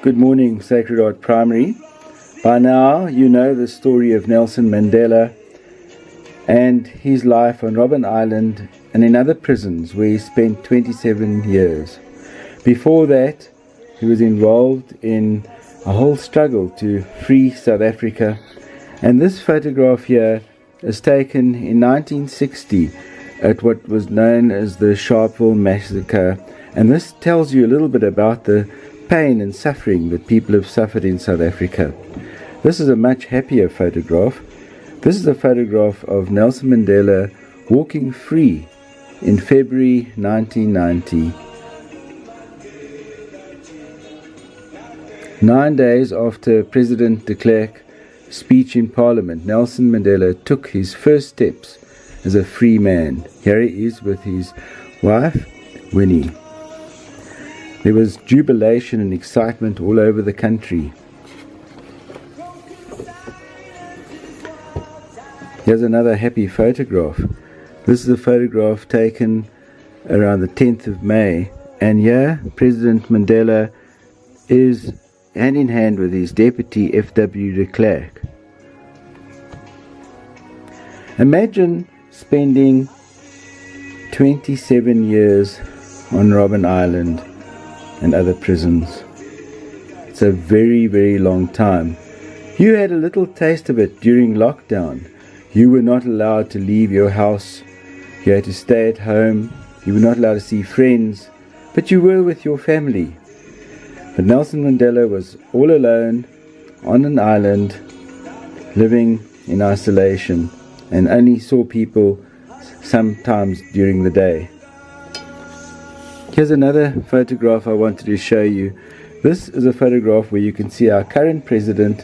Good morning, Sacred Heart Primary. By now, you know the story of Nelson Mandela and his life on Robben Island and in other prisons where he spent 27 years. Before that, he was involved in a whole struggle to free South Africa. And this photograph here is taken in 1960 at what was known as the Sharpeville Massacre. And this tells you a little bit about the pain and suffering that people have suffered in South Africa. This is a much happier photograph. This is a photograph of Nelson Mandela walking free in February 1990. 9 days after President de Klerk's speech in Parliament, Nelson Mandela took his first steps as a free man. Here he is with his wife, Winnie. There was jubilation and excitement all over the country. Here's another happy photograph. This is a photograph taken around the 10th of May. And here, President Mandela is hand in hand with his deputy, F.W. de Klerk. Imagine spending 27 years on Robben Island and other prisons. It's a very, very long time. You had a little taste of it during lockdown. You were not allowed to leave your house. You had to stay at home. You were not allowed to see friends, but you were with your family. But Nelson Mandela was all alone on an island, living in isolation, and only saw people sometimes during the day. Here's another photograph I wanted to show you. This is a photograph where you can see our current President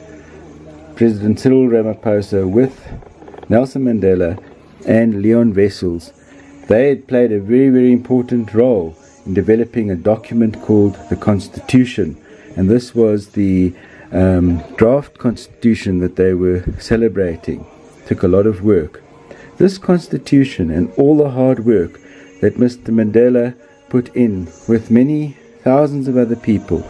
Cyril Ramaphosa, with Nelson Mandela and Leon Wessels. They had played a very, very important role in developing a document called the Constitution. And this was the draft Constitution that they were celebrating. It took a lot of work. This Constitution and all the hard work that Mr. Mandela put in with many thousands of other people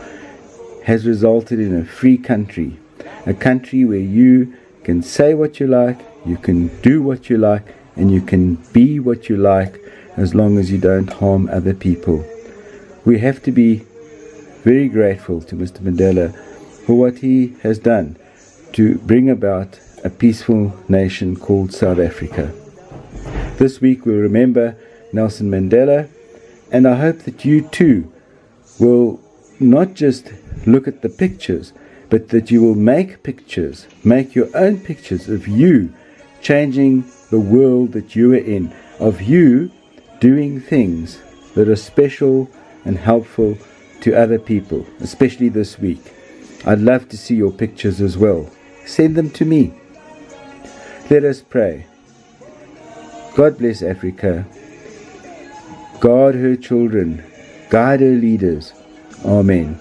has resulted in a free country. A country where you can say what you like, you can do what you like, and you can be what you like as long as you don't harm other people. We have to be very grateful to Mr. Mandela for what he has done to bring about a peaceful nation called South Africa. This week we'll remember Nelson Mandela, and I hope that you too will not just look at the pictures, but that you will make pictures, make your own pictures of you changing the world that you are in, of you doing things that are special and helpful to other people, especially this week. I'd love to see your pictures as well. Send them to me. Let us pray. God bless Africa. Guard her children. Guide her leaders. Amen.